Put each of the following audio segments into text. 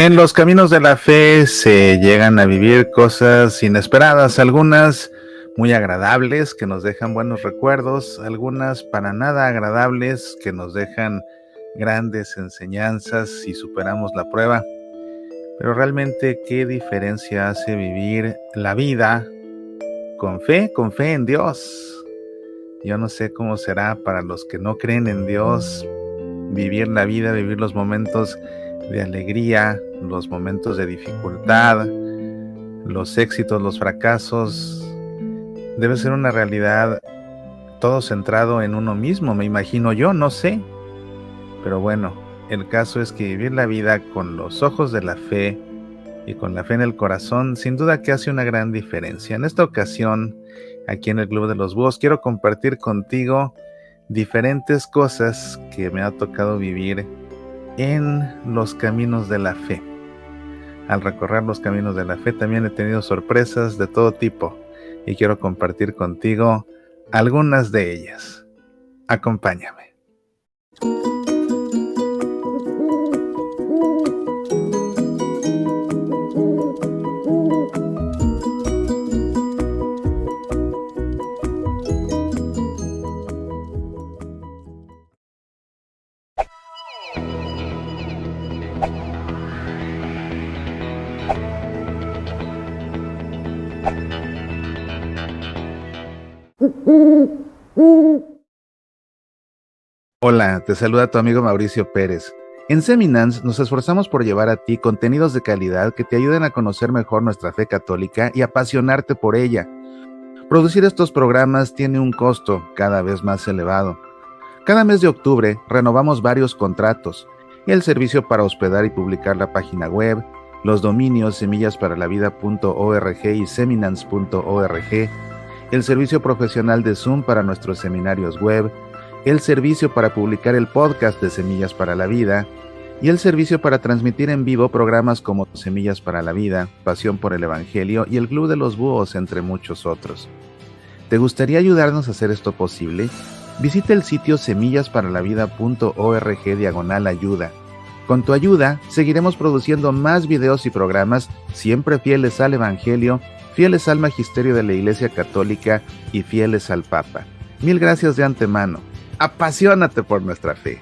En los caminos de la fe se llegan a vivir cosas inesperadas, algunas muy agradables que nos dejan buenos recuerdos, algunas para nada agradables que nos dejan grandes enseñanzas si superamos la prueba. Pero realmente, ¿qué diferencia hace vivir la vida con fe en Dios? Yo no sé cómo será para los que no creen en Dios vivir la vida, vivir los momentos de alegría, los momentos de dificultad, los éxitos, los fracasos. Debe ser una realidad todo centrado en uno mismo, me imagino yo, no sé. Pero bueno, el caso es que vivir la vida con los ojos de la fe y con la fe en el corazón, sin duda que hace una gran diferencia. En esta ocasión, aquí en el Club de los Búhos, quiero compartir contigo diferentes cosas que me ha tocado vivir en los caminos de la fe. Al recorrer los caminos de la fe también he tenido sorpresas de todo tipo y quiero compartir contigo algunas de ellas. Acompáñame. Hola, te saluda tu amigo Mauricio Pérez. En Seminans nos esforzamos por llevar a ti contenidos de calidad que te ayuden a conocer mejor nuestra fe católica y apasionarte por ella. Producir estos programas tiene un costo cada vez más elevado. Cada mes de octubre renovamos varios contratos, el servicio para hospedar y publicar la página web, los dominios semillasparalavida.org y seminans.org, el servicio profesional de Zoom para nuestros seminarios web, el servicio para publicar el podcast de Semillas para la Vida y el servicio para transmitir en vivo programas como Semillas para la Vida, Pasión por el Evangelio y el Club de los Búhos, entre muchos otros. ¿Te gustaría ayudarnos a hacer esto posible? Visita el sitio semillasparalavida.org/ayuda. Con tu ayuda, seguiremos produciendo más videos y programas siempre fieles al Evangelio, fieles al Magisterio de la Iglesia Católica y fieles al Papa. Mil gracias de antemano. Apasionate por nuestra fe.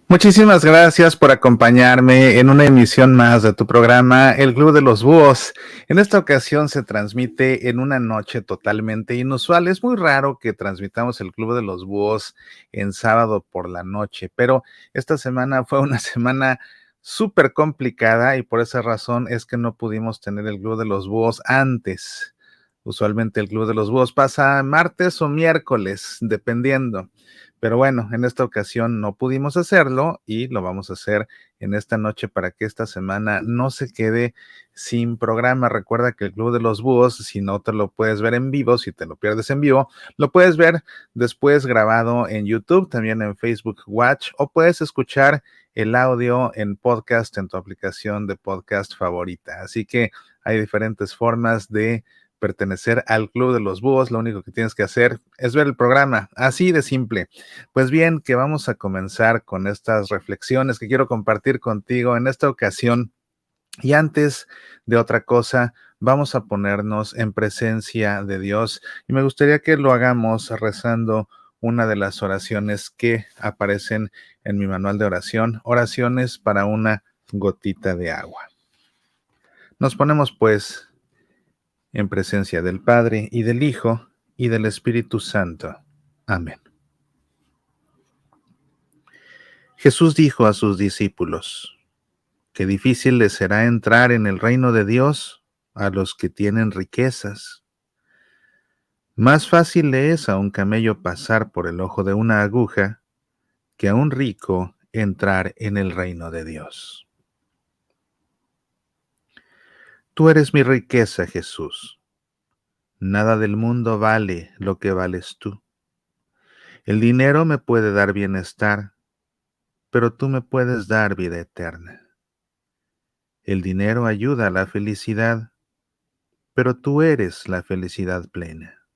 Muchísimas gracias por acompañarme en una emisión más de tu programa, El Club de los Búhos. En esta ocasión se transmite en una noche totalmente inusual. Es muy raro que transmitamos El Club de los Búhos en sábado por la noche, pero esta semana fue una semana súper complicada y por esa razón es que no pudimos tener El Club de los Búhos antes. Usualmente El Club de los Búhos pasa martes o miércoles, dependiendo. Pero bueno, en esta ocasión no pudimos hacerlo y lo vamos a hacer en esta noche para que esta semana no se quede sin programa. Recuerda que el Club de los Búhos, si no te lo puedes ver en vivo, si te lo pierdes en vivo, lo puedes ver después grabado en YouTube, también en Facebook Watch, o puedes escuchar el audio en podcast en tu aplicación de podcast favorita. Así que hay diferentes formas de pertenecer al Club de los Búhos. Lo único que tienes que hacer es ver el programa, así de simple. Pues bien, que vamos a comenzar con estas reflexiones que quiero compartir contigo en esta ocasión. Y antes de otra cosa, vamos a ponernos en presencia de Dios y me gustaría que lo hagamos rezando una de las oraciones que aparecen en mi manual de oración, oraciones para una gotita de agua. Nos ponemos pues en presencia del Padre, y del Hijo, y del Espíritu Santo. Amén. Jesús dijo a sus discípulos: qué difícil les será entrar en el reino de Dios a los que tienen riquezas. Más fácil le es a un camello pasar por el ojo de una aguja que a un rico entrar en el reino de Dios. Tú eres mi riqueza, Jesús. Nada del mundo vale lo que vales tú. El dinero me puede dar bienestar, pero tú me puedes dar vida eterna. El dinero ayuda a la felicidad, pero tú eres la felicidad plena.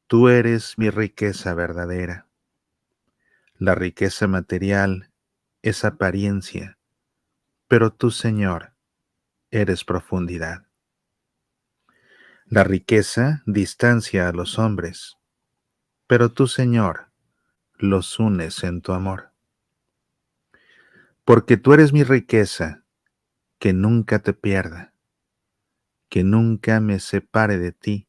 Tú eres mi riqueza verdadera. La riqueza material es apariencia, pero tú, Señor, eres profundidad. La riqueza distancia a los hombres, pero tú, Señor, los unes en tu amor. Porque tú eres mi riqueza, que nunca te pierda, que nunca me separe de ti,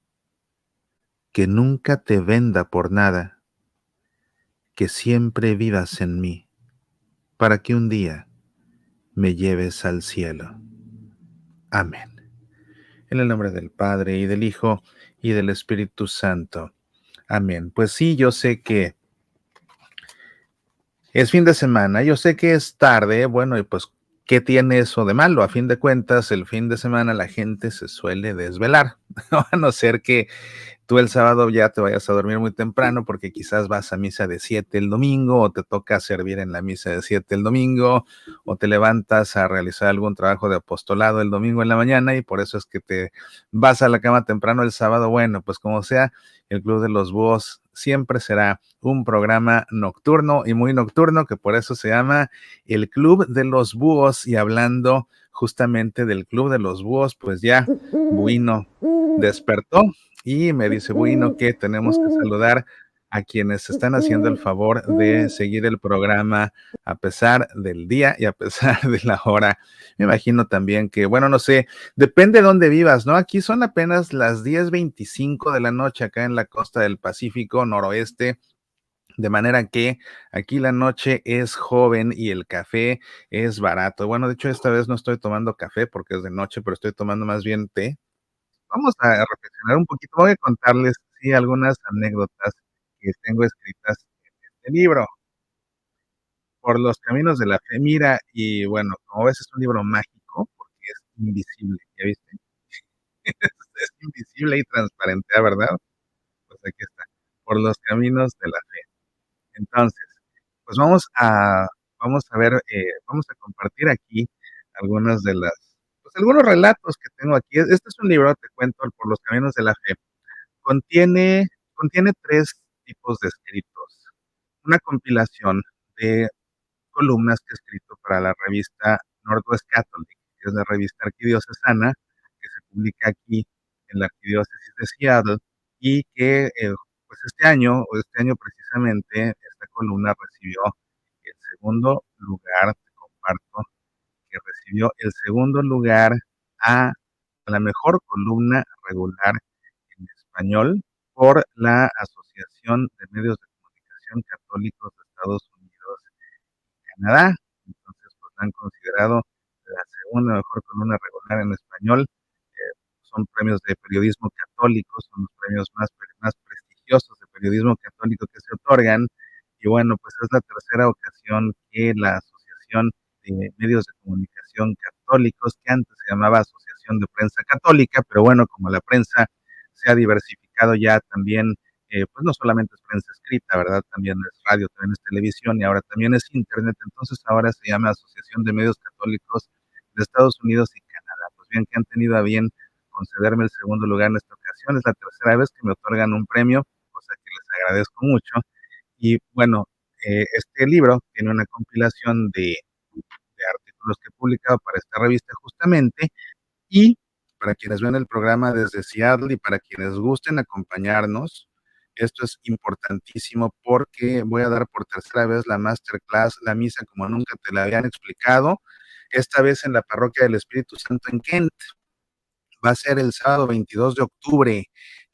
que nunca te venda por nada, que siempre vivas en mí, para que un día me lleves al cielo. Amén. En el nombre del Padre, y del Hijo, y del Espíritu Santo. Amén. Pues sí, yo sé que es fin de semana, yo sé que es tarde, bueno, y pues, ¿qué tiene eso de malo? A fin de cuentas, el fin de semana la gente se suele desvelar, a no ser que tú el sábado ya te vayas a dormir muy temprano porque quizás vas a misa de 7 el domingo o te toca servir en la misa de 7 el domingo o te levantas a realizar algún trabajo de apostolado el domingo en la mañana y por eso es que te vas a la cama temprano el sábado. Bueno, pues como sea, el Club de los Búhos siempre será un programa nocturno y muy nocturno, que por eso se llama el Club de los Búhos. Y hablando justamente del Club de los Búhos, pues ya Buino despertó y me dice Bueno que tenemos que saludar a quienes están haciendo el favor de seguir el programa a pesar del día y a pesar de la hora. Me imagino también que, bueno, no sé, depende de dónde vivas, ¿no? Aquí son apenas las 10:25 de la noche acá en la costa del Pacífico noroeste. De manera que aquí la noche es joven y el café es barato. Bueno, de hecho, esta vez no estoy tomando café porque es de noche, pero estoy tomando más bien té. Vamos a reflexionar un poquito. Voy a contarles, sí, algunas anécdotas que tengo escritas en este libro, Por los caminos de la fe. Mira, y bueno, como ves, es un libro mágico porque es invisible, ¿ya viste? Es invisible y transparente, ¿verdad? Pues aquí está, Por los caminos de la fe. Entonces, pues vamos a ver, vamos a compartir aquí algunas de las, pues algunos relatos que tengo aquí. Este es un libro, te cuento, Por los caminos de la fe. Contiene, contiene tres tipos de escritos. Una compilación de columnas que he escrito para la revista Northwest Catholic, que es la revista arquidiocesana que se publica aquí en la arquidiócesis de Seattle y que pues este año precisamente, esta columna recibió el segundo lugar, te comparto, que recibió el segundo lugar a la mejor columna regular en español por la Asociación de Medios de Comunicación Católicos de Estados Unidos y Canadá. Entonces, pues la han considerado la segunda mejor columna regular en español. Son premios de periodismo católico, son los premios más prestigiosos de periodismo católico que se otorgan. Y bueno, pues es la tercera ocasión que la Asociación de Medios de Comunicación Católicos, que antes se llamaba Asociación de Prensa Católica, pero bueno, como la prensa se ha diversificado ya también, pues no solamente es prensa escrita, ¿verdad? También es radio, también es televisión y ahora también es internet, entonces ahora se llama Asociación de Medios Católicos de Estados Unidos y Canadá. Pues bien, que han tenido a bien concederme el segundo lugar en esta ocasión, es la tercera vez que me otorgan un premio, cosa que les agradezco mucho. Y bueno, este libro tiene una compilación de artículos que he publicado para esta revista justamente, y para quienes ven el programa desde Seattle y para quienes gusten acompañarnos, esto es importantísimo porque voy a dar por tercera vez la masterclass, la misa como nunca te la habían explicado, esta vez en la Parroquia del Espíritu Santo en Kent. Va a ser el sábado 22 de octubre,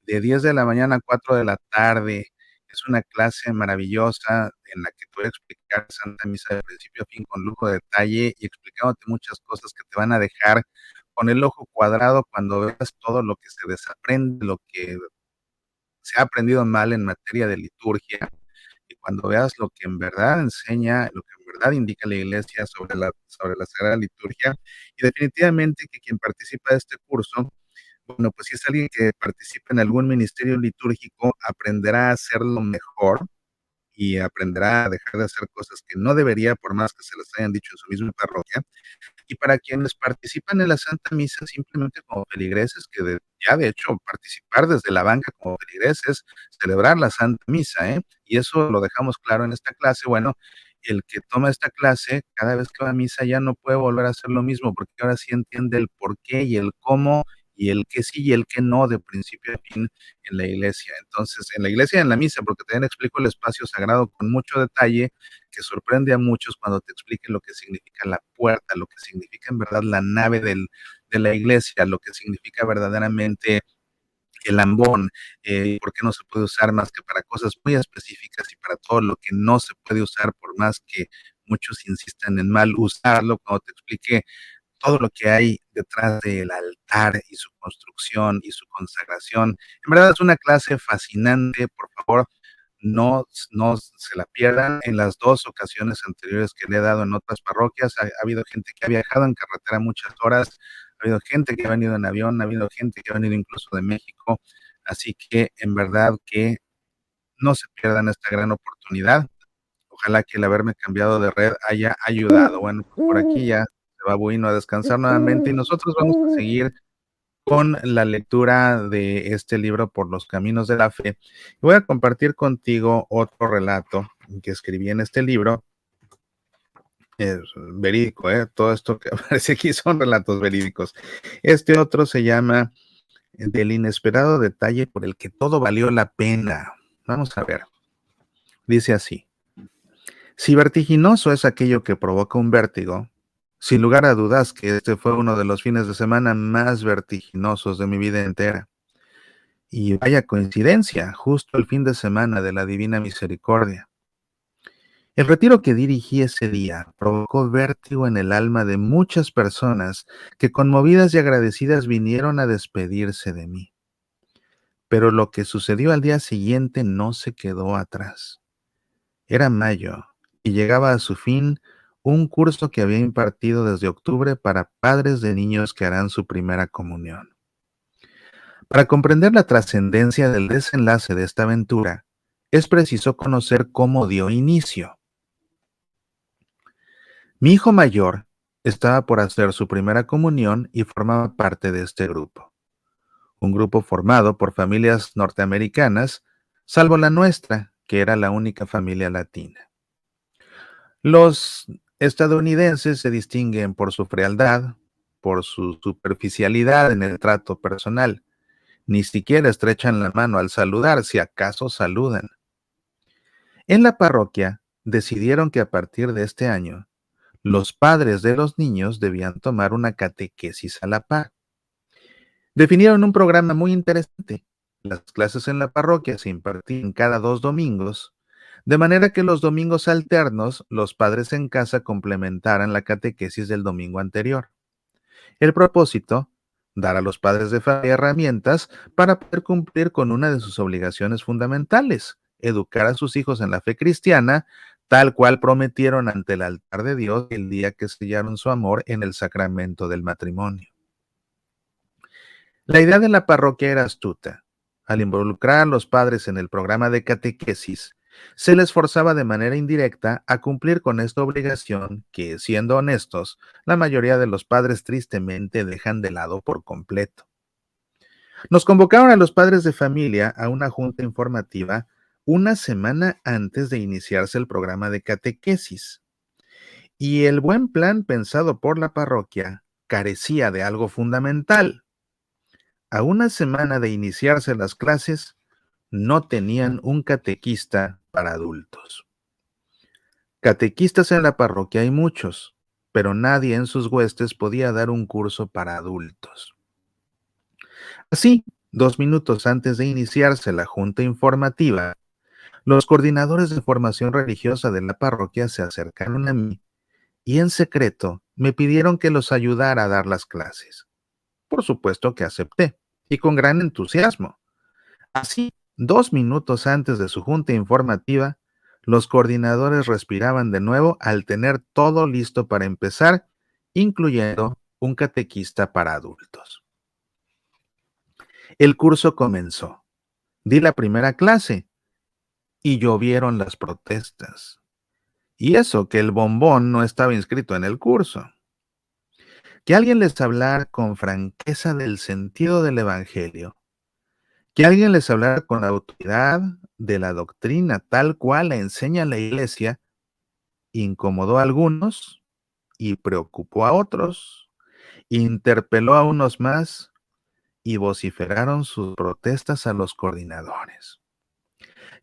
de 10 de la mañana a 4 de la tarde. Es una clase maravillosa en la que te voy a explicar Santa Misa de principio a fin con lujo de detalle y explicándote muchas cosas que te van a dejar con el ojo cuadrado cuando veas todo lo que se desaprende, lo que se ha aprendido mal en materia de liturgia, y cuando veas lo que en verdad enseña, lo que en verdad indica la Iglesia sobre la Sagrada Liturgia. Y definitivamente que quien participa de este curso, bueno, pues si es alguien que participa en algún ministerio litúrgico, aprenderá a hacerlo mejor y aprenderá a dejar de hacer cosas que no debería, por más que se les hayan dicho en su misma parroquia. y para quienes participan en la Santa Misa simplemente como feligreses, que ya de hecho participar desde la banca como feligreses, celebrar la Santa Misa, ¿eh? Y eso lo dejamos claro en esta clase. Bueno, el que toma esta clase, cada vez que va a misa ya no puede volver a hacer lo mismo, porque ahora sí entiende el por qué y el cómo, y el que sí y el que no, de principio a fin en la iglesia. Entonces, en la iglesia y en la misa, porque también explico el espacio sagrado con mucho detalle, que sorprende a muchos cuando te expliquen lo que significa la puerta, lo que significa en verdad la nave de la iglesia, lo que significa verdaderamente el ambón, por qué no se puede usar más que para cosas muy específicas y para todo lo que no se puede usar, por más que muchos insistan en mal usarlo, cuando te explique todo lo que hay detrás del altar y su construcción y su consagración. En verdad es una clase fascinante, por favor, no se la pierdan. En las 2 ocasiones anteriores que le he dado en otras parroquias, ha habido gente que ha viajado en carretera muchas horas, ha habido gente que ha venido en avión, ha habido gente que ha venido incluso de México, así que en verdad que no se pierdan esta gran oportunidad. Ojalá que el haberme cambiado de red haya ayudado. Bueno, pues por aquí ya se va Buino a descansar nuevamente y nosotros vamos a seguir con la lectura de este libro Por los caminos de la fe. Voy a compartir contigo otro relato que escribí en este libro. Es verídico, ¿eh? Todo esto que aparece aquí son relatos verídicos. Este otro se llama Del inesperado detalle por el que todo valió la pena. Vamos a ver. Dice así. Si vertiginoso es aquello que provoca un vértigo, sin lugar a dudas que este fue uno de los fines de semana más vertiginosos de mi vida entera. Y vaya coincidencia, justo el fin de semana de la Divina Misericordia. El retiro que dirigí ese día provocó vértigo en el alma de muchas personas que conmovidas y agradecidas vinieron a despedirse de mí. Pero lo que sucedió al día siguiente no se quedó atrás. Era mayo y llegaba a su fin un curso que había impartido desde octubre para padres de niños que harán su primera comunión. Para comprender la trascendencia del desenlace de esta aventura, es preciso conocer cómo dio inicio. Mi hijo mayor estaba por hacer su primera comunión y formaba parte de este grupo, un grupo formado por familias norteamericanas, salvo la nuestra, que era la única familia latina. Los estadounidenses se distinguen por su frialdad, por su superficialidad en el trato personal. Ni siquiera estrechan la mano al saludar, si acaso saludan. En la parroquia decidieron que a partir de este año, los padres de los niños debían tomar una catequesis a la par. Definieron un programa muy interesante. Las clases en la parroquia se impartían cada 2 domingos, de manera que los domingos alternos los padres en casa complementaran la catequesis del domingo anterior. El propósito, dar a los padres de familia herramientas para poder cumplir con una de sus obligaciones fundamentales, educar a sus hijos en la fe cristiana, tal cual prometieron ante el altar de Dios el día que sellaron su amor en el sacramento del matrimonio. La idea de la parroquia era astuta. Al involucrar a los padres en el programa de catequesis, se les forzaba de manera indirecta a cumplir con esta obligación que, siendo honestos, la mayoría de los padres tristemente dejan de lado por completo. Nos convocaron a los padres de familia a una junta informativa una semana antes de iniciarse el programa de catequesis, y el buen plan pensado por la parroquia carecía de algo fundamental. A una semana de iniciarse las clases, no tenían un catequista para adultos. Catequistas en la parroquia hay muchos, pero nadie en sus huestes podía dar un curso para adultos. Así, 2 minutos antes de iniciarse la junta informativa, los coordinadores de formación religiosa de la parroquia se acercaron a mí y en secreto me pidieron que los ayudara a dar las clases. Por supuesto que acepté, y con gran entusiasmo. Así, 2 minutos antes de su junta informativa, los coordinadores respiraban de nuevo al tener todo listo para empezar, incluyendo un catequista para adultos. El curso comenzó. Di la primera clase y llovieron las protestas. Y eso que el bombón no estaba inscrito en el curso. que alguien les hablara con franqueza del sentido del Evangelio, que alguien les hablara con la autoridad de la doctrina tal cual la enseña la Iglesia, incomodó a algunos y preocupó a otros, interpeló a unos más y vociferaron sus protestas a los coordinadores.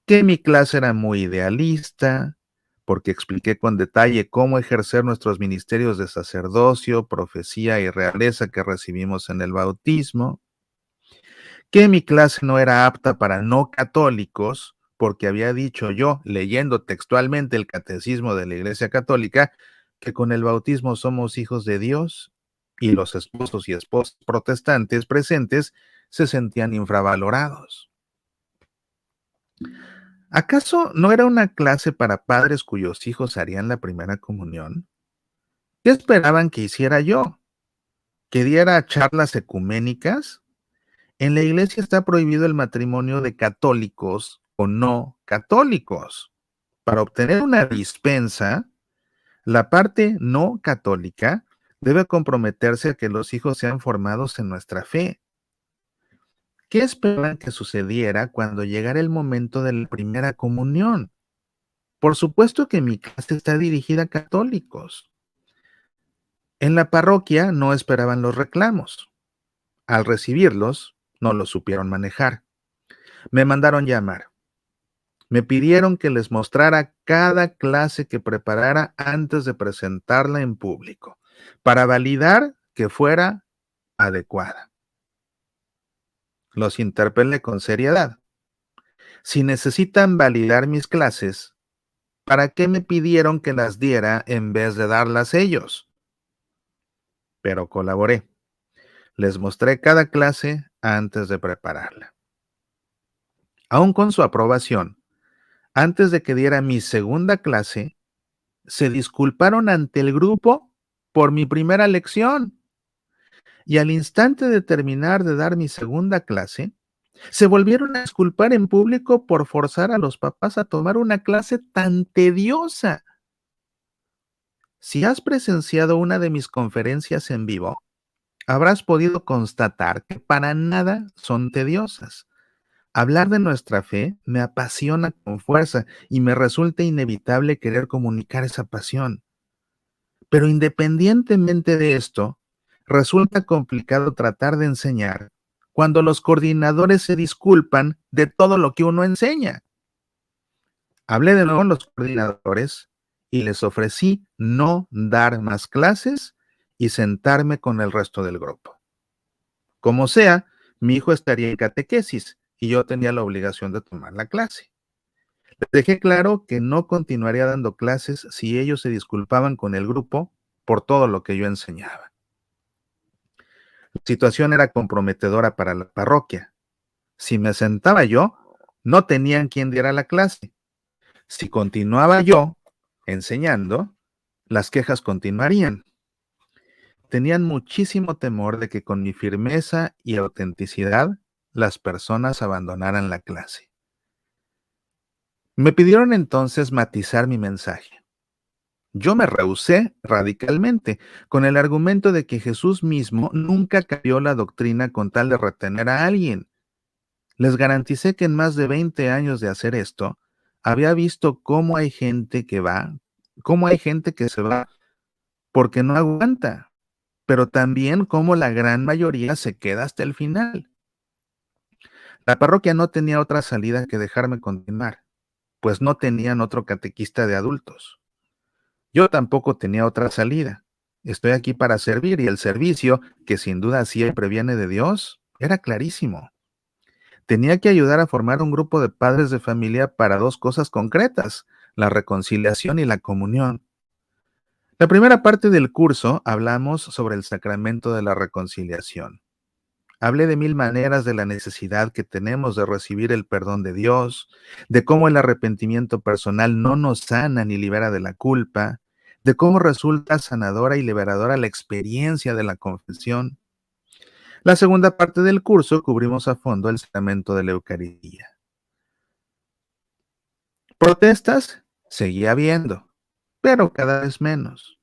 Que mi clase era muy idealista, porque expliqué con detalle cómo ejercer nuestros ministerios de sacerdocio, profecía y realeza que recibimos en el bautismo, que mi clase no era apta para no católicos, porque había dicho yo, leyendo textualmente el catecismo de la Iglesia Católica, que con el bautismo somos hijos de Dios y los esposos y esposas protestantes presentes se sentían infravalorados. ¿Acaso no era una clase para padres cuyos hijos harían la primera comunión? ¿Qué esperaban que hiciera yo? ¿Que diera charlas ecuménicas? En la iglesia está prohibido el matrimonio de católicos o no católicos. Para obtener una dispensa, la parte no católica debe comprometerse a que los hijos sean formados en nuestra fe. ¿Qué esperaban que sucediera cuando llegara el momento de la primera comunión? Por supuesto que mi clase está dirigida a católicos. En la parroquia no esperaban los reclamos. Al recibirlos, no los supieron manejar. Me mandaron llamar. Me pidieron que les mostrara cada clase que preparara antes de presentarla en público, para validar que fuera adecuada. Los interpelé con seriedad. Si necesitan validar mis clases, ¿para qué me pidieron que las diera en vez de darlas ellos? Pero colaboré. Les mostré cada clase antes de prepararla. Aún con su aprobación, antes de que diera mi segunda clase, se disculparon ante el grupo por mi primera lección. Y al instante de terminar de dar mi segunda clase, se volvieron a disculpar en público por forzar a los papás a tomar una clase tan tediosa. Si has presenciado una de mis conferencias en vivo, habrás podido constatar que para nada son tediosas. Hablar de nuestra fe me apasiona con fuerza y me resulta inevitable querer comunicar esa pasión. Pero independientemente de esto, resulta complicado tratar de enseñar cuando los coordinadores se disculpan de todo lo que uno enseña. Hablé de nuevo con los coordinadores y les ofrecí no dar más clases y sentarme con el resto del grupo. Como sea, mi hijo estaría en catequesis y yo tenía la obligación de tomar la clase. Les dejé claro que no continuaría dando clases si ellos se disculpaban con el grupo por todo lo que yo enseñaba. La situación era comprometedora para la parroquia. Si me sentaba yo, no tenían quien diera la clase. Si continuaba yo enseñando, las quejas continuarían. Tenían muchísimo temor de que con mi firmeza y autenticidad las personas abandonaran la clase. Me pidieron entonces matizar mi mensaje. Yo me rehusé radicalmente, con el argumento de que Jesús mismo nunca cambió la doctrina con tal de retener a alguien. Les garanticé que en más de 20 años de hacer esto, había visto cómo hay gente que se va porque no aguanta, pero también cómo la gran mayoría se queda hasta el final. La parroquia no tenía otra salida que dejarme continuar, pues no tenían otro catequista de adultos. Yo tampoco tenía otra salida. Estoy aquí para servir y el servicio, que sin duda siempre viene de Dios, era clarísimo. Tenía que ayudar a formar un grupo de padres de familia para dos cosas concretas, la reconciliación y la comunión. La primera parte del curso hablamos sobre el sacramento de la reconciliación. Hablé de mil maneras de la necesidad que tenemos de recibir el perdón de Dios, de cómo el arrepentimiento personal no nos sana ni libera de la culpa, de cómo resulta sanadora y liberadora la experiencia de la confesión. La segunda parte del curso cubrimos a fondo el sacramento de la Eucaristía. Protestas seguía habiendo, pero cada vez menos.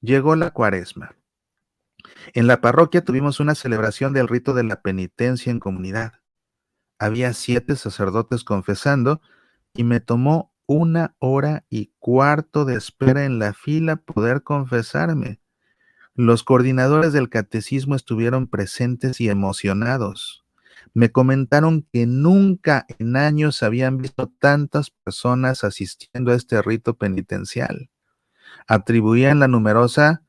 Llegó la Cuaresma. En la parroquia tuvimos una celebración del rito de la penitencia en comunidad. Había 7 sacerdotes confesando y me tomó 1 hora y cuarto de espera en la fila poder confesarme. Los coordinadores del catecismo estuvieron presentes y emocionados. Me comentaron que nunca en años habían visto tantas personas asistiendo a este rito penitencial. Atribuían la numerosa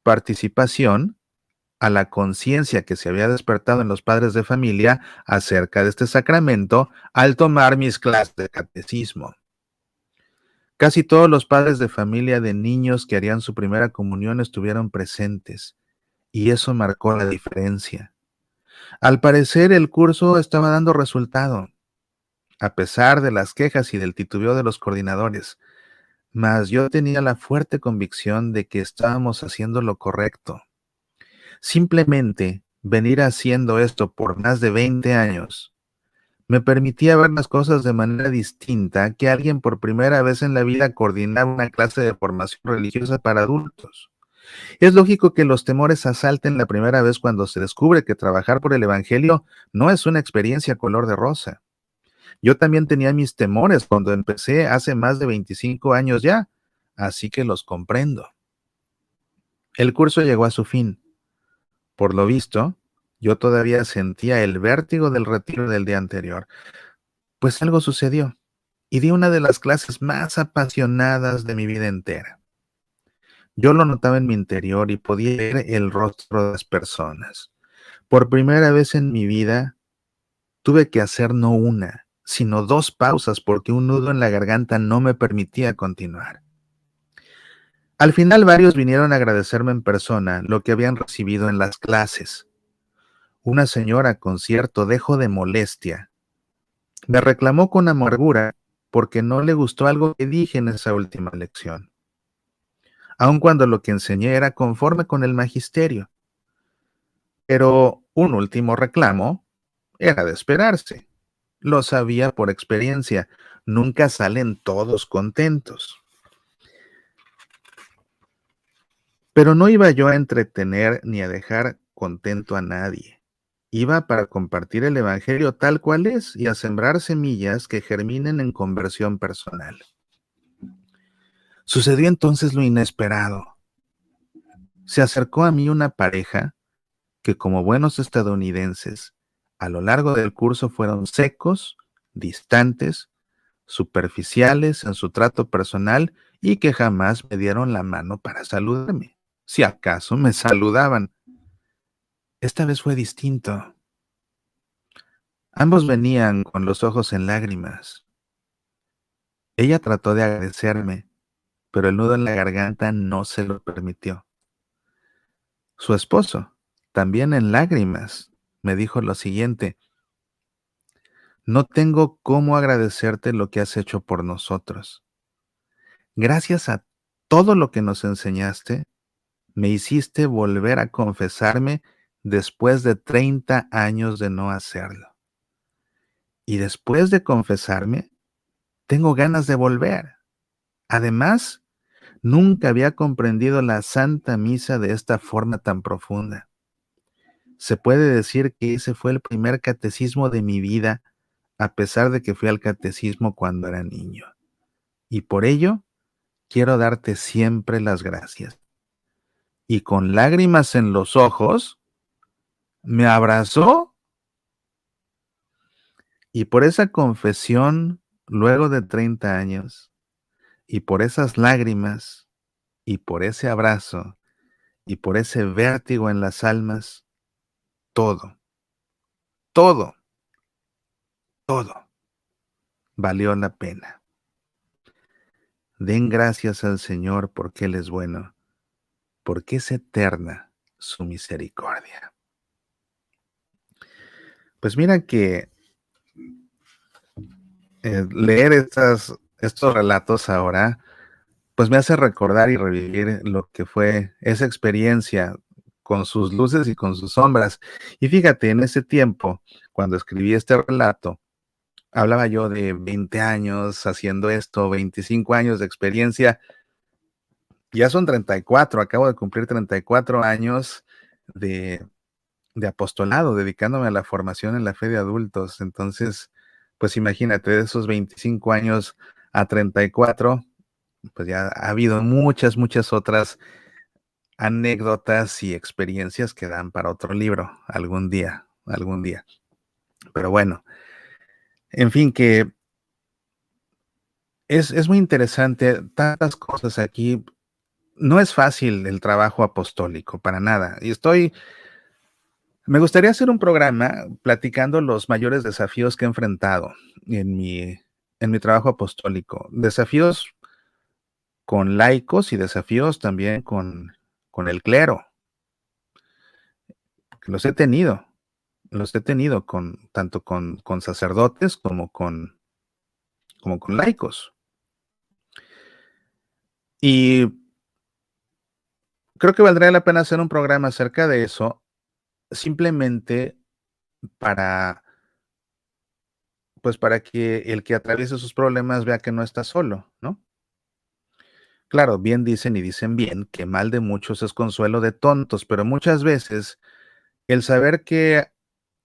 participación a la conciencia que se había despertado en los padres de familia acerca de este sacramento al tomar mis clases de catecismo. Casi todos los padres de familia de niños que harían su primera comunión estuvieron presentes, y eso marcó la diferencia. Al parecer, el curso estaba dando resultado, a pesar de las quejas y del titubeo de los coordinadores, mas yo tenía la fuerte convicción de que estábamos haciendo lo correcto. Simplemente venir haciendo esto por más de 20 años me permitía ver las cosas de manera distinta que alguien por primera vez en la vida coordinaba una clase de formación religiosa para adultos. Es lógico que los temores asalten la primera vez cuando se descubre que trabajar por el Evangelio no es una experiencia color de rosa. Yo también tenía mis temores cuando empecé hace más de 25 años ya, así que los comprendo. El curso llegó a su fin. Por lo visto, yo todavía sentía el vértigo del retiro del día anterior, pues algo sucedió, y di una de las clases más apasionadas de mi vida entera. Yo lo notaba en mi interior y podía ver el rostro de las personas. Por primera vez en mi vida, tuve que hacer no una, sino 2 pausas porque un nudo en la garganta no me permitía continuar. Al final varios vinieron a agradecerme en persona lo que habían recibido en las clases. Una señora con cierto dejo de molestia me reclamó con amargura porque no le gustó algo que dije en esa última lección, aun cuando lo que enseñé era conforme con el magisterio. Pero un último reclamo era de esperarse. Lo sabía por experiencia. Nunca salen todos contentos. Pero no iba yo a entretener ni a dejar contento a nadie. Iba para compartir el Evangelio tal cual es y a sembrar semillas que germinen en conversión personal. Sucedió entonces lo inesperado. Se acercó a mí una pareja que, como buenos estadounidenses, a lo largo del curso fueron secos, distantes, superficiales en su trato personal y que jamás me dieron la mano para saludarme. Si acaso me saludaban. Esta vez fue distinto. Ambos venían con los ojos en lágrimas. Ella trató de agradecerme, pero el nudo en la garganta no se lo permitió. Su esposo, también en lágrimas, me dijo lo siguiente: no tengo cómo agradecerte lo que has hecho por nosotros. Gracias a todo lo que nos enseñaste, me hiciste volver a confesarme después de 30 años de no hacerlo. Y después de confesarme, tengo ganas de volver. Además, nunca había comprendido la Santa Misa de esta forma tan profunda. Se puede decir que ese fue el primer catecismo de mi vida, a pesar de que fui al catecismo cuando era niño. Y por ello, quiero darte siempre las gracias. Y con lágrimas en los ojos, me abrazó, y por esa confesión, luego de 30 años, y por esas lágrimas, y por ese abrazo, y por ese vértigo en las almas, todo, todo, todo valió la pena. Den gracias al Señor porque Él es bueno, porque es eterna su misericordia. Pues mira que leer estos relatos ahora, pues me hace recordar y revivir lo que fue esa experiencia con sus luces y con sus sombras. Y fíjate, en ese tiempo, cuando escribí este relato, hablaba yo de 20 años haciendo esto, 25 años de experiencia, Ya son 34, acabo de cumplir 34 años de, de apostolado, dedicándome a la formación en la fe de adultos. Entonces, pues imagínate, de esos 25 años a 34, pues ya ha habido muchas, muchas otras anécdotas y experiencias que dan para otro libro algún día, algún día. Pero bueno, en fin, que es muy interesante, tantas cosas aquí. No es fácil el trabajo apostólico, para nada. Me gustaría hacer un programa platicando los mayores desafíos que he enfrentado en mi trabajo apostólico. Desafíos con laicos y desafíos también con el clero, que los he tenido tanto con sacerdotes como con laicos. Y creo que valdría la pena hacer un programa acerca de eso, simplemente para, pues para que el que atraviese sus problemas vea que no está solo, ¿no? Claro, bien dicen y dicen bien que mal de muchos es consuelo de tontos, pero muchas veces el saber que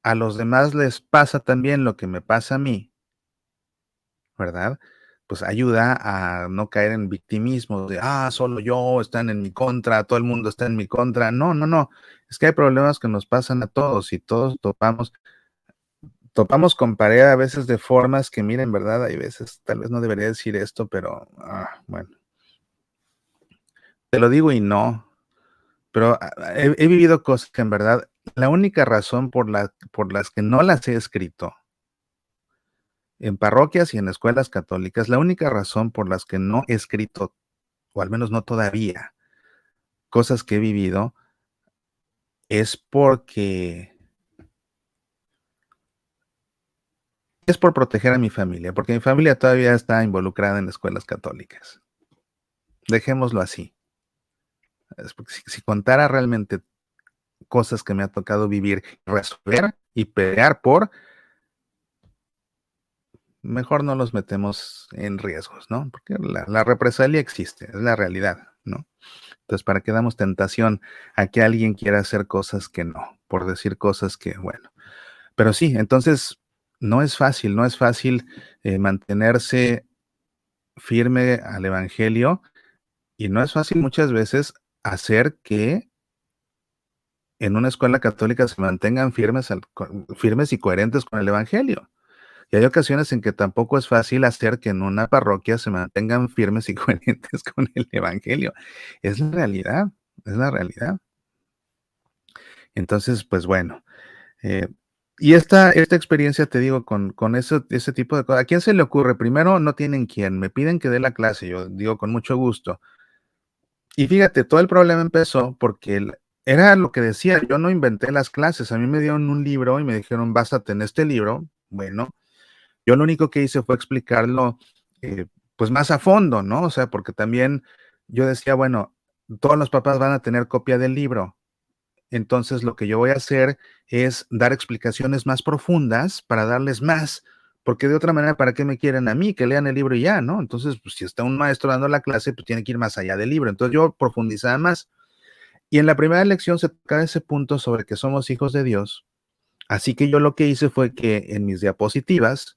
a los demás les pasa también lo que me pasa a mí, ¿verdad? Pues ayuda a no caer en victimismo de, solo yo, están en mi contra, todo el mundo está en mi contra. No, no, no. Es que hay problemas que nos pasan a todos y todos topamos con pared a veces de formas que, miren, ¿verdad? Hay veces, tal vez no debería decir esto, pero, bueno, te lo digo y no. Pero he vivido cosas que en verdad, la única razón por las que no las he escrito en parroquias y en escuelas católicas, la única razón por las que no he escrito, o al menos no todavía, cosas que he vivido, es porque es por proteger a mi familia, porque mi familia todavía está involucrada en escuelas católicas. Dejémoslo así. Es porque si contara realmente cosas que me ha tocado vivir, resolver y pelear por, mejor no los metemos en riesgos, ¿no? Porque la represalia existe, es la realidad, ¿no? Entonces, ¿para qué damos tentación a que alguien quiera hacer cosas que no, por decir cosas que, bueno, pero sí, entonces no es fácil mantenerse firme al Evangelio y no es fácil muchas veces hacer que en una escuela católica se mantengan firmes y coherentes con el Evangelio. Y hay ocasiones en que tampoco es fácil hacer que en una parroquia se mantengan firmes y coherentes con el Evangelio. Es la realidad, es la realidad. Entonces, pues bueno, eh, y esta experiencia, te digo, con ese tipo de cosas, ¿a quién se le ocurre? Primero, no tienen quién, me piden que dé la clase, yo digo con mucho gusto. Y fíjate, todo el problema empezó porque era lo que decía, yo no inventé las clases, a mí me dieron un libro y me dijeron, básate en este libro. Bueno, yo lo único que hice fue explicarlo, pues más a fondo, ¿no? O sea, porque también yo decía, bueno, todos los papás van a tener copia del libro. Entonces, lo que yo voy a hacer es dar explicaciones más profundas para darles más, porque de otra manera, ¿para qué me quieren a mí? Que lean el libro y ya, ¿no? Entonces, pues si está un maestro dando la clase, pues tiene que ir más allá del libro. Entonces, yo profundizaba más. Y en la primera lección se toca ese punto sobre que somos hijos de Dios. Así que yo lo que hice fue que en mis diapositivas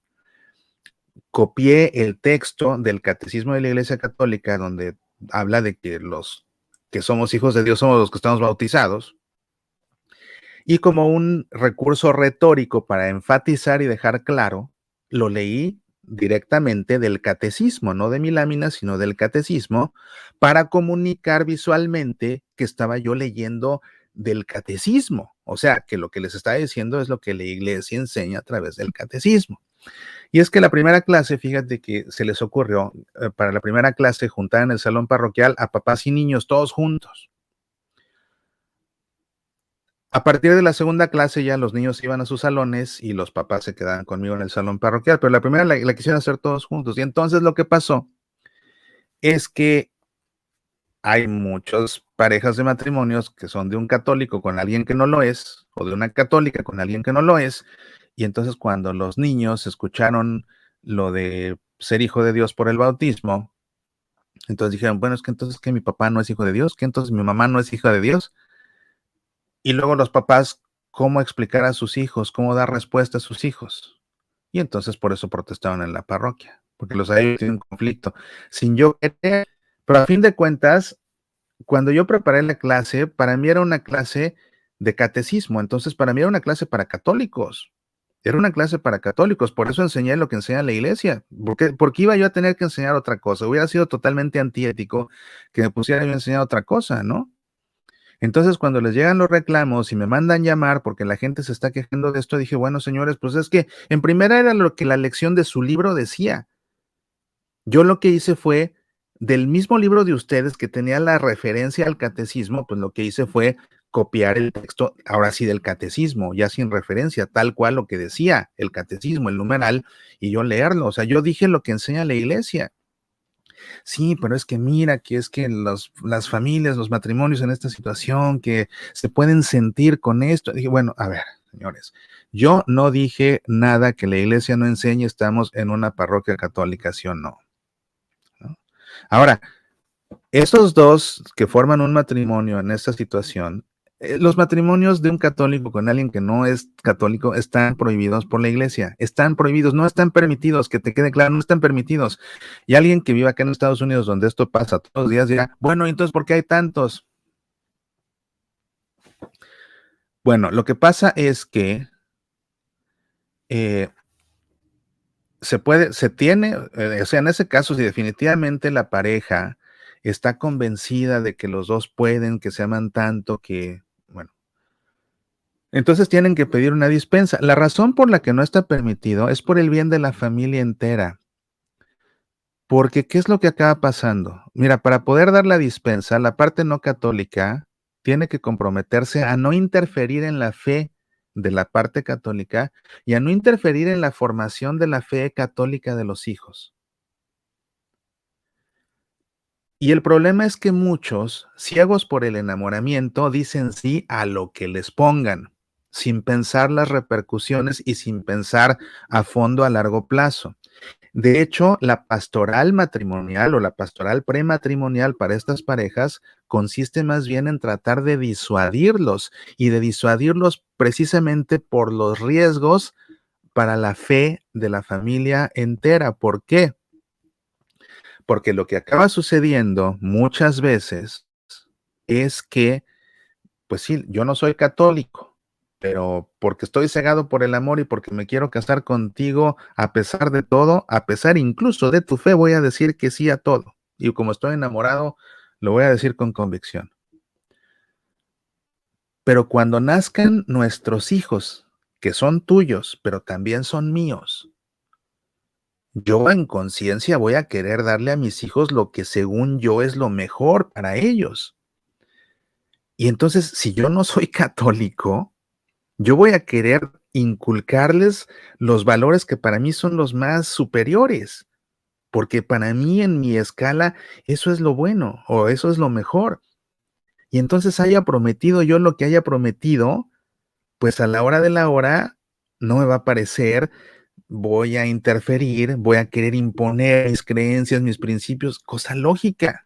copié el texto del Catecismo de la Iglesia Católica, donde habla de que los que somos hijos de Dios somos los que estamos bautizados. Y como un recurso retórico para enfatizar y dejar claro, lo leí directamente del catecismo, no de mi lámina, sino del catecismo, para comunicar visualmente que estaba yo leyendo del catecismo. O sea, que lo que les está diciendo es lo que la iglesia enseña a través del catecismo. Y es que la primera clase, fíjate que se les ocurrió, para la primera clase, juntar en el salón parroquial a papás y niños todos juntos. A partir de la segunda clase ya los niños iban a sus salones y los papás se quedaban conmigo en el salón parroquial, pero la primera la quisieron hacer todos juntos. Y entonces lo que pasó es que hay muchas parejas de matrimonios que son de un católico con alguien que no lo es, o de una católica con alguien que no lo es, y entonces cuando los niños escucharon lo de ser hijo de Dios por el bautismo, Entonces dijeron, bueno, es que entonces que mi papá no es hijo de Dios, que entonces mi mamá no es hija de Dios. Y luego los papás, ¿cómo explicar a sus hijos, cómo dar respuesta a sus hijos? Y entonces por eso protestaron en la parroquia, porque los hay tienen un conflicto. Sin yo querer, pero a fin de cuentas, cuando yo preparé la clase, para mí era una clase de catecismo, entonces para mí era una clase para católicos. Era una clase para católicos, por eso enseñé lo que enseña la iglesia, porque iba yo a tener que enseñar otra cosa. Hubiera sido totalmente antiético que me pusiera yo a enseñar otra cosa, ¿no? Entonces, cuando les llegan los reclamos y me mandan llamar porque la gente se está quejando de esto, dije, bueno, señores, pues es que en primera era lo que la lección de su libro decía. Yo lo que hice fue, del mismo libro de ustedes que tenía la referencia al catecismo, pues lo que hice fue copiar el texto, ahora sí del catecismo, ya sin referencia, tal cual lo que decía el catecismo, el numeral, y yo leerlo. O sea, yo dije lo que enseña la iglesia. Sí, pero es que mira, que es que las familias, los matrimonios en esta situación, que se pueden sentir con esto. Dije, bueno, a ver, señores, yo no dije nada que la iglesia no enseñe, estamos en una parroquia católica, sí o no, ¿no? Ahora, estos dos que forman un matrimonio en esta situación, los matrimonios de un católico con alguien que no es católico están prohibidos por la iglesia, están prohibidos, no están permitidos, que te quede claro, no están permitidos. Y alguien que vive acá en Estados Unidos, donde esto pasa todos los días, dirá, bueno, entonces, ¿por qué hay tantos? Bueno, lo que pasa es que eh, se tiene, o sea, en ese caso, si definitivamente la pareja está convencida de que los dos pueden, que se aman tanto, que, bueno, entonces tienen que pedir una dispensa. La razón por la que no está permitido es por el bien de la familia entera. Porque, ¿qué es lo que acaba pasando? Mira, para poder dar la dispensa, la parte no católica tiene que comprometerse a no interferir en la fe de la parte católica y a no interferir en la formación de la fe católica de los hijos. Y el problema es que muchos, ciegos por el enamoramiento, dicen sí a lo que les pongan, sin pensar las repercusiones y sin pensar a fondo a largo plazo. De hecho, la pastoral matrimonial o la pastoral prematrimonial para estas parejas consiste más bien en tratar de disuadirlos y de disuadirlos precisamente por los riesgos para la fe de la familia entera. ¿Por qué? Porque lo que acaba sucediendo muchas veces es que, pues sí, yo no soy católico, pero porque estoy cegado por el amor y porque me quiero casar contigo, a pesar de todo, a pesar incluso de tu fe, voy a decir que sí a todo. Y como estoy enamorado, lo voy a decir con convicción. Pero cuando nazcan nuestros hijos, que son tuyos, pero también son míos, yo en conciencia voy a querer darle a mis hijos lo que según yo es lo mejor para ellos. Y entonces, si yo no soy católico, yo voy a querer inculcarles los valores que para mí son los más superiores, porque para mí en mi escala eso es lo bueno o eso es lo mejor. Y entonces haya prometido yo lo que haya prometido, pues a la hora de la hora no me va a parecer, voy a interferir, voy a querer imponer mis creencias, mis principios, cosa lógica.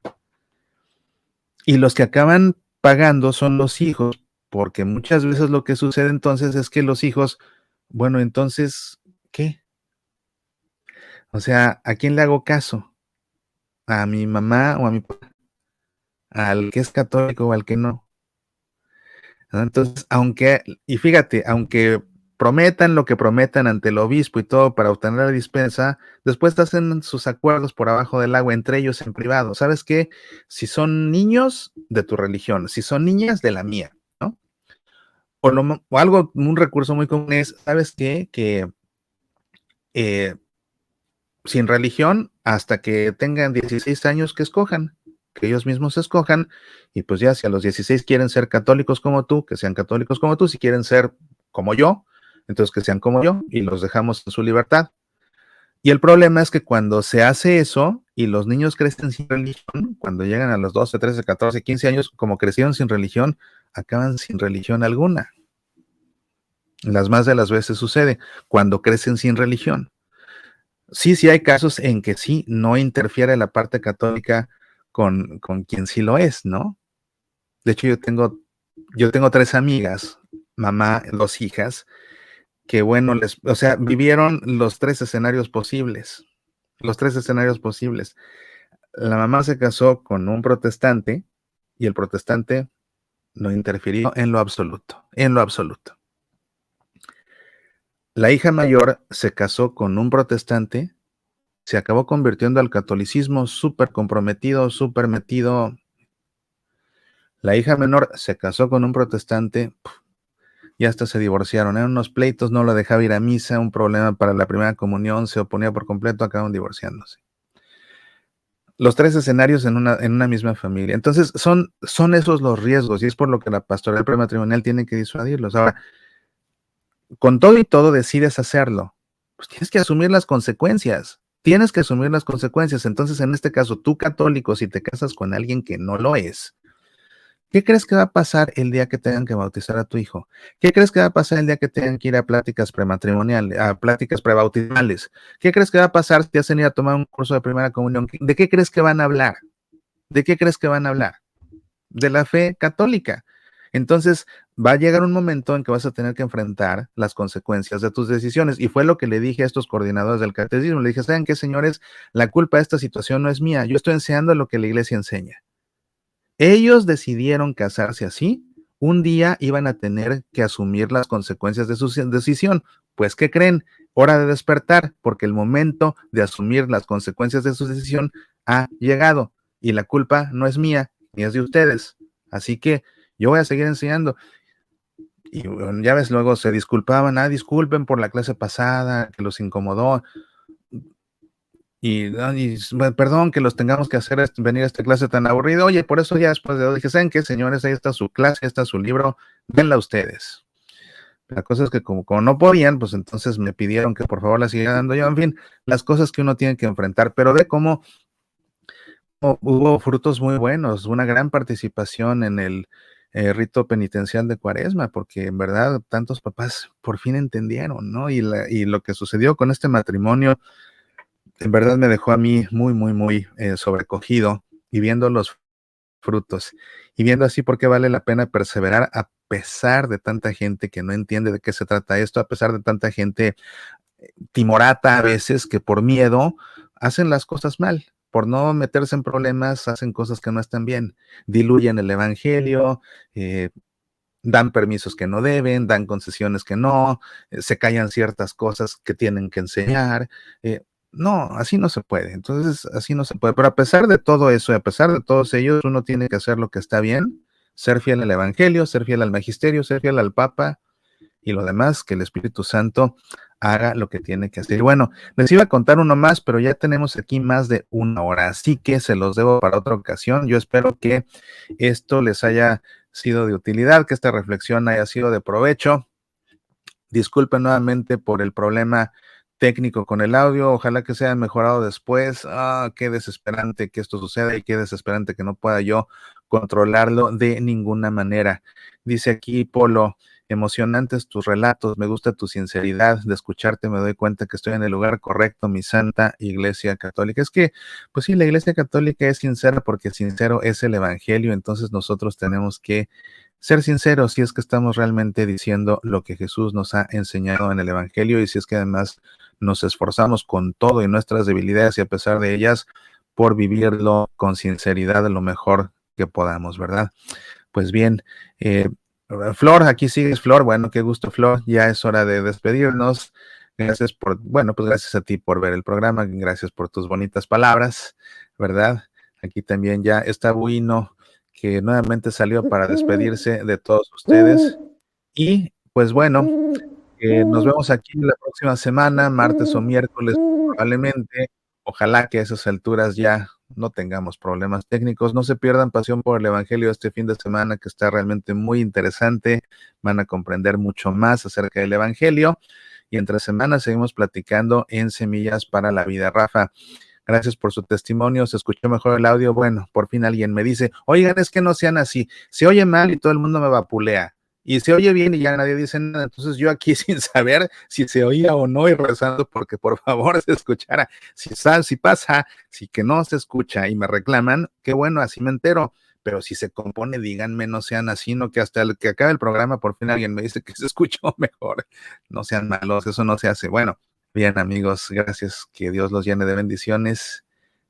Y los que acaban pagando son los hijos, porque muchas veces lo que sucede entonces es que los hijos, bueno, entonces, ¿qué? O sea, ¿a quién le hago caso? ¿A mi mamá o a mi papá? ¿Al que es católico o al que no? ¿No? Entonces, aunque, y fíjate, aunque prometan lo que prometan ante el obispo y todo para obtener la dispensa, después hacen sus acuerdos por abajo del agua entre ellos en privado. ¿Sabes qué? Si son niños, de tu religión, si son niñas, de la mía, ¿no? O algo, un recurso muy común es, ¿sabes qué? Que eh, sin religión, hasta que tengan 16 años que escojan, que ellos mismos escojan, y pues ya si a los 16 quieren ser católicos como tú, que sean católicos como tú, si quieren ser como yo, entonces que sean como yo, y los dejamos en su libertad. Y el problema es que cuando se hace eso y los niños crecen sin religión, cuando llegan a los 12, 13, 14, 15 años, como crecieron sin religión, acaban sin religión alguna. Las más de las veces sucede cuando crecen sin religión. Sí, sí hay casos en que sí no interfiere la parte católica con quien sí lo es, ¿no? De hecho, yo tengo 3 amigas, mamá, 2 hijas, que bueno, o sea, vivieron los 3 escenarios posibles, los 3 escenarios posibles. La mamá se casó con un protestante y el protestante no interfirió en lo absoluto, en lo absoluto. La hija mayor se casó con un protestante, se acabó convirtiendo al catolicismo súper comprometido, súper metido. La hija menor se casó con un protestante, y hasta se divorciaron. Eran unos pleitos, no lo dejaba ir a misa, un problema para la primera comunión, se oponía por completo, acabaron divorciándose. Los 3 escenarios en una misma familia. Entonces, son esos los riesgos, y es por lo que la pastoral prematrimonial tiene que disuadirlos. Ahora, con todo y todo decides hacerlo, pues tienes que asumir las consecuencias. Tienes que asumir las consecuencias. Entonces, en este caso, tú católico, si te casas con alguien que no lo es, ¿qué crees que va a pasar el día que tengan que bautizar a tu hijo? ¿Qué crees que va a pasar el día que tengan que ir a pláticas prematrimoniales, a pláticas prebautismales? ¿Qué crees que va a pasar si te hacen ir a tomar un curso de primera comunión? ¿De qué crees que van a hablar? ¿De qué crees que van a hablar? De la fe católica. Entonces, va a llegar un momento en que vas a tener que enfrentar las consecuencias de tus decisiones. Y fue lo que le dije a estos coordinadores del catecismo. Le dije, ¿saben qué, señores? La culpa de esta situación no es mía. Yo estoy enseñando lo que la iglesia enseña. Ellos decidieron casarse así, un día iban a tener que asumir las consecuencias de su decisión. Pues, ¿qué creen? Hora de despertar, porque el momento de asumir las consecuencias de su decisión ha llegado y la culpa no es mía ni es de ustedes. Así que yo voy a seguir enseñando. Y bueno, ya ves, luego se disculpaban, disculpen por la clase pasada, que los incomodó. Y perdón que los tengamos que hacer venir a esta clase tan aburrida. Oye, por eso ya después de hoy dije, ¿saben qué, señores? Ahí está su clase, ahí está su libro, denla ustedes. La cosa es que como no podían, pues entonces me pidieron que por favor la siguiera dando yo. En fin, las cosas que uno tiene que enfrentar, pero ve cómo hubo frutos muy buenos, una gran participación en el rito penitencial de Cuaresma, porque en verdad tantos papás por fin entendieron, ¿no? Y lo que sucedió con este matrimonio en verdad me dejó a mí muy, muy, muy sobrecogido, y viendo los frutos y viendo así por qué vale la pena perseverar a pesar de tanta gente que no entiende de qué se trata esto, a pesar de tanta gente timorata a veces que por miedo hacen las cosas mal. Por no meterse en problemas, hacen cosas que no están bien, diluyen el evangelio, dan permisos que no deben, dan concesiones que no, se callan ciertas cosas que tienen que enseñar. No, así no se puede. Entonces, así no se puede. Pero a pesar de todo eso, y a pesar de todos ellos, uno tiene que hacer lo que está bien, ser fiel al Evangelio, ser fiel al Magisterio, ser fiel al Papa, y lo demás, que el Espíritu Santo haga lo que tiene que hacer. Y bueno, les iba a contar uno más, pero ya tenemos aquí más de 1 hora, así que se los debo para otra ocasión. Yo espero que esto les haya sido de utilidad, que esta reflexión haya sido de provecho. Disculpen nuevamente por el problema técnico con el audio, ojalá que sea mejorado después. Qué desesperante que esto suceda y qué desesperante que no pueda yo controlarlo de ninguna manera. Dice aquí Polo, emocionantes tus relatos, me gusta tu sinceridad de escucharte, me doy cuenta que estoy en el lugar correcto, mi santa Iglesia Católica. Es que, pues sí, la Iglesia Católica es sincera porque sincero es el Evangelio, entonces nosotros tenemos que ser sinceros si es que estamos realmente diciendo lo que Jesús nos ha enseñado en el Evangelio, y si es que además nos esforzamos con todo y nuestras debilidades y a pesar de ellas por vivirlo con sinceridad lo mejor que podamos, ¿verdad? Pues bien, Flor, aquí sigues, Flor. Bueno, qué gusto, Flor. Ya es hora de despedirnos. Gracias pues gracias a ti por ver el programa, gracias por tus bonitas palabras, ¿verdad? Aquí también ya está Buino, que nuevamente salió para despedirse de todos ustedes. Y pues bueno, nos vemos aquí la próxima semana, martes o miércoles, probablemente. Ojalá que a esas alturas ya no tengamos problemas técnicos. No se pierdan Pasión por el Evangelio este fin de semana, que está realmente muy interesante. Van a comprender mucho más acerca del Evangelio. Y entre semanas seguimos platicando en Semillas para la Vida. Rafa, gracias por su testimonio. Se escuchó mejor el audio. Bueno, por fin alguien me dice, oigan, es que no sean así. Se oye mal y todo el mundo me vapulea. y se oye bien y ya nadie dice nada. Entonces yo aquí sin saber si se oía o no y rezando porque por favor se escuchara. Si pasa, si que no se escucha y me reclaman, qué bueno, así me entero. Pero si se compone, díganme, no sean así, no que hasta el que acabe el programa por fin alguien me dice que se escuchó mejor. No sean malos, eso no se hace. Bueno, bien amigos, gracias, que Dios los llene de bendiciones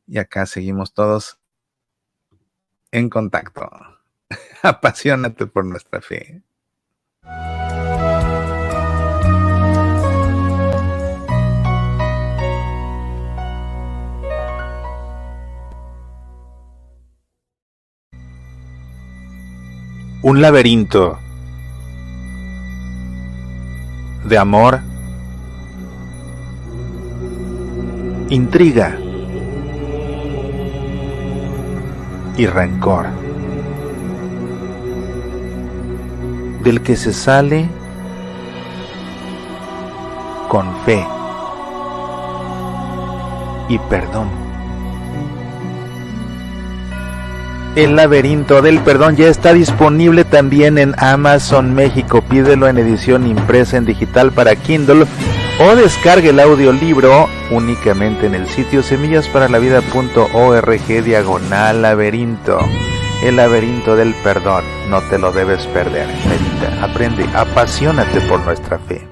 y acá seguimos todos en contacto. Apasionate por nuestra fe. Un laberinto de amor, intriga y rencor, del que se sale con fe y perdón. El laberinto del perdón ya está disponible también en Amazon México. Pídelo en edición impresa en digital para Kindle o descargue el audiolibro únicamente en el sitio semillasparalavida.org/laberinto. El laberinto del perdón, no te lo debes perder. Medita, aprende, apasionate por nuestra fe.